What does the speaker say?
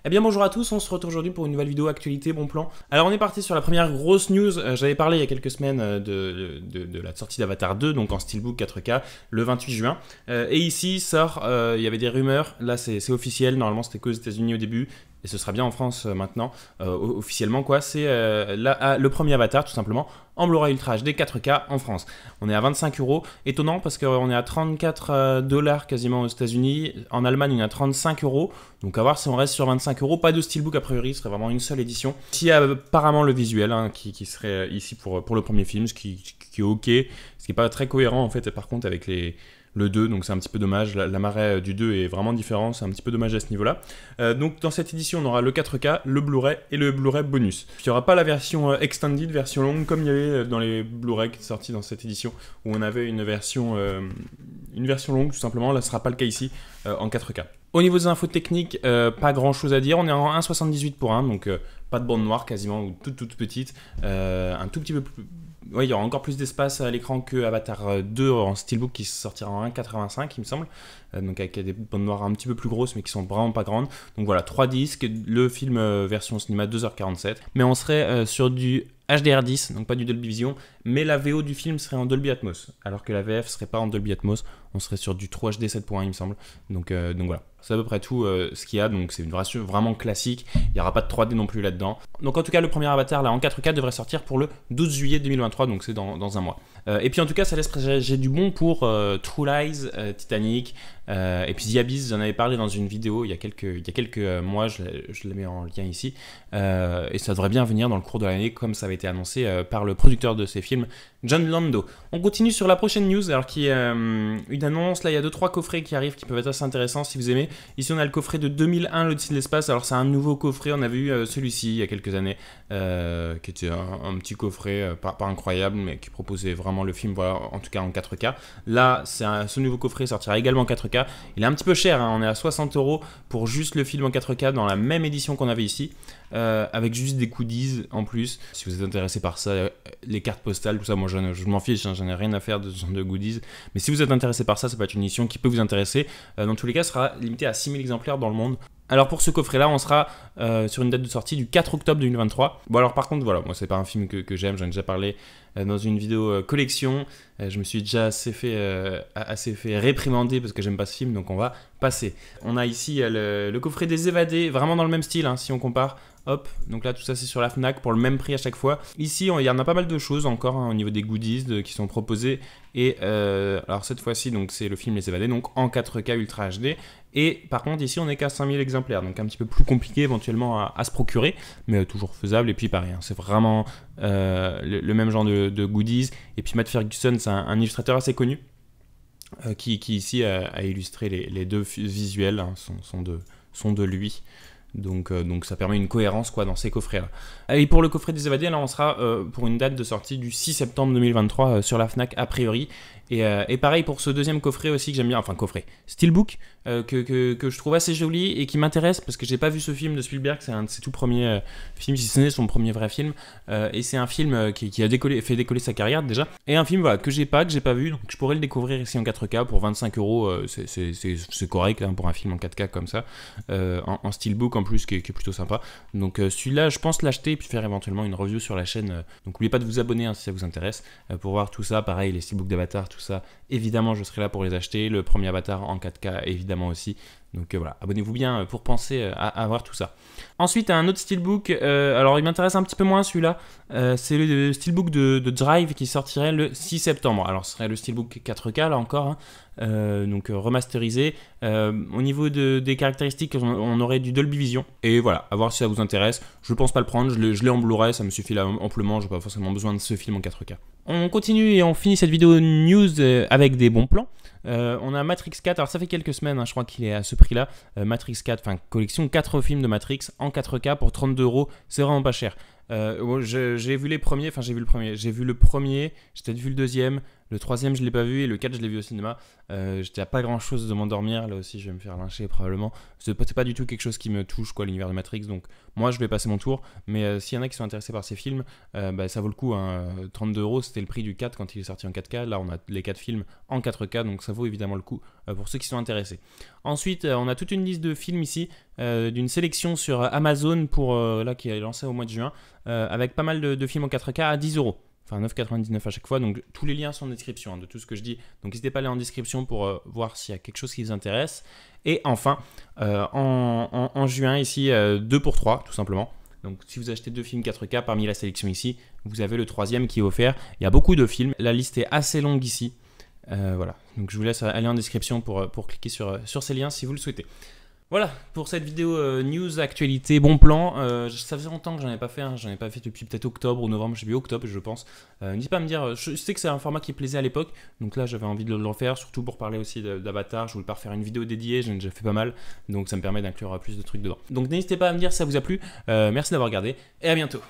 Eh bien bonjour à tous, on se retrouve aujourd'hui pour une nouvelle vidéo actualité bon plan. Alors on est parti sur la première grosse news, j'avais parlé il y a quelques semaines de la sortie d'Avatar 2, donc en Steelbook 4K, le 28 juin. Et ici sort, il y avait des rumeurs, là c'est officiel, normalement c'était qu'aux États-Unis au début, et ce sera bien en France maintenant, officiellement quoi, c'est le premier Avatar tout simplement, en Blu-ray Ultra HD 4K en France. On est à 25 €, étonnant parce qu'on est à 34 $ quasiment aux États-Unis, en Allemagne on est à 35 €, donc à voir si on reste sur 25 €, pas de Steelbook a priori, ce serait vraiment une seule édition. S'il y a apparemment le visuel qui serait ici pour le premier film, ce qui est ok, ce qui n'est pas très cohérent en fait par contre avec le 2, donc c'est un petit peu dommage, la marée du 2 est vraiment différente, c'est un petit peu dommage à ce niveau-là. Donc dans cette édition, on aura le 4K, le Blu-ray et le Blu-ray bonus. Il n'y aura pas la version extended, version longue, comme il y avait dans les Blu-ray qui sont sortis dans cette édition, où on avait une version longue tout simplement, là ce ne sera pas le cas ici, en 4K. Au niveau des infos techniques, pas grand chose à dire, on est en 1,78 pour 1, donc pas de bande noire quasiment, ou toute petite, un tout petit peu plus... Oui, il y aura encore plus d'espace à l'écran que Avatar 2 en Steelbook qui sortira en 1,85 il me semble, donc avec des bandes noires un petit peu plus grosses mais qui sont vraiment pas grandes. Donc voilà, 3 disques, le film version cinéma 2h47, mais on serait sur du HDR10, donc pas du Dolby Vision, mais la VO du film serait en Dolby Atmos, alors que la VF serait pas en Dolby Atmos, on serait sur du 3 HD 7.1 il me semble, donc voilà. C'est à peu près tout ce qu'il y a, donc c'est une version vraiment classique, il n'y aura pas de 3D non plus là-dedans. Donc en tout cas, le premier Avatar là en 4K devrait sortir pour le 12 juillet 2023, donc c'est dans un mois. Et puis en tout cas, ça laisse présager du bon pour True Lies, Titanic, et puis The Abyss, j'en avais parlé dans une vidéo il y a quelques mois, je la mets en lien ici, et ça devrait bien venir dans le cours de l'année, comme ça avait été annoncé par le producteur de ces films, John Lando. On continue sur la prochaine news, alors qui est une annonce, là il y a 2-3 coffrets qui arrivent qui peuvent être assez intéressants si vous aimez. Ici on a le coffret de 2001, l'Odyssée de l'espace, alors c'est un nouveau coffret, on avait eu celui-ci il y a quelques années, qui était un petit coffret, pas incroyable, mais qui proposait vraiment le film, voilà, en tout cas en 4K. Là, ce nouveau coffret sortira également en 4K, il est un petit peu cher, hein, on est à 60 € pour juste le film en 4K dans la même édition qu'on avait ici. Avec juste des goodies en plus. Si vous êtes intéressé par ça, les cartes postales, tout ça, moi je m'en fiche, hein, j'en ai rien à faire de ce genre de goodies. Mais si vous êtes intéressé par ça, ça peut être une édition qui peut vous intéresser. Dans tous les cas, ce sera limité à 6000 exemplaires dans le monde. Alors pour ce coffret-là, on sera sur une date de sortie du 4 octobre 2023. Bon alors par contre, voilà, moi c'est pas un film que j'aime, j'en ai déjà parlé dans une vidéo collection. Je me suis déjà assez fait réprimander parce que j'aime pas ce film, donc on va passer. On a ici le coffret des Évadés, vraiment dans le même style, hein, si on compare. Hop, donc là tout ça c'est sur la Fnac pour le même prix à chaque fois. Ici il y en a pas mal de choses encore, hein, au niveau des goodies qui sont proposés. Et alors cette fois-ci donc c'est le film Les Évadés, donc en 4K Ultra HD. Et par contre ici on est qu'à 5000 exemplaires, donc un petit peu plus compliqué éventuellement à se procurer, mais toujours faisable. Et puis pareil, hein, c'est vraiment le même genre de goodies. Et puis Matt Ferguson, c'est un illustrateur assez connu qui ici a illustré les deux visuels, hein, sont de lui. Donc ça permet une cohérence quoi dans ces coffrets là. Et pour le coffret des Évadés, là on sera pour une date de sortie du 6 septembre 2023 sur la Fnac a priori. Et pareil pour ce deuxième coffret aussi que j'aime bien, enfin coffret, Steelbook, que je trouve assez joli et qui m'intéresse parce que j'ai pas vu ce film de Spielberg, c'est un de ses tout premiers films, si ce n'est son premier vrai film, et c'est un film qui a fait décoller sa carrière déjà, et un film voilà, que j'ai pas vu, donc je pourrais le découvrir ici en 4K pour 25 €, c'est correct hein, pour un film en 4K comme ça, en Steelbook en plus qui est plutôt sympa. Donc celui-là je pense l'acheter et puis faire éventuellement une review sur la chaîne, donc n'oubliez pas de vous abonner hein, si ça vous intéresse, pour voir tout ça, pareil les Steelbooks d'Avatar, tout ça, évidemment je serai là pour les acheter, le premier Avatar en 4K évidemment aussi, donc voilà, abonnez-vous bien pour penser à voir tout ça. Ensuite un autre Steelbook, alors il m'intéresse un petit peu moins celui-là, c'est le Steelbook de Drive qui sortirait le 6 septembre, alors ce serait le Steelbook 4K là encore, hein, donc remasterisé, au niveau des caractéristiques on aurait du Dolby Vision, et voilà, à voir si ça vous intéresse, je pense pas le prendre, je l'ai en Blu-ray, ça me suffit là amplement, j'ai pas forcément besoin de ce film en 4K. On continue et on finit cette vidéo news avec des bons plans. On a Matrix 4, alors ça fait quelques semaines, hein, je crois qu'il est à ce prix-là. Matrix 4, enfin collection 4 films de Matrix en 4K pour 32 €, c'est vraiment pas cher. J'ai vu les premiers, enfin j'ai vu le premier, j'ai peut-être vu le deuxième, le troisième je l'ai pas vu et le 4 je l'ai vu au cinéma. J'étais à pas grand chose de m'endormir, là aussi je vais me faire lyncher probablement. C'est pas du tout quelque chose qui me touche quoi, l'univers de Matrix, donc moi je vais passer mon tour, mais s'il y en a qui sont intéressés par ces films, ça vaut le coup, hein. 32 € c'était le prix du 4 quand il est sorti en 4K, là on a les 4 films en 4K, donc ça vaut évidemment le coup pour ceux qui sont intéressés. Ensuite on a toute une liste de films ici, d'une sélection sur Amazon pour, là, qui est lancée au mois de juin, avec pas mal de films en 4K à 10 euros. Enfin 9,99 à chaque fois, donc tous les liens sont en description de tout ce que je dis. Donc n'hésitez pas à aller en description pour voir s'il y a quelque chose qui vous intéresse. Et enfin, en juin ici, 2 pour 3 tout simplement. Donc si vous achetez 2 films 4K parmi la sélection ici, vous avez le 3e qui est offert. Il y a beaucoup de films, la liste est assez longue ici. Voilà, donc je vous laisse aller en description pour cliquer sur ces liens si vous le souhaitez. Voilà pour cette vidéo news, actualité, bon plan. Ça faisait longtemps que j'en ai pas fait, j'en ai pas fait depuis peut-être octobre ou novembre, j'ai vu octobre je pense. N'hésitez pas à me dire, je sais que c'est un format qui plaisait à l'époque, donc là j'avais envie de le refaire, surtout pour parler aussi d'Avatar. Je voulais pas refaire une vidéo dédiée, j'en ai déjà fait pas mal, donc ça me permet d'inclure plus de trucs dedans. Donc n'hésitez pas à me dire si ça vous a plu, merci d'avoir regardé et à bientôt.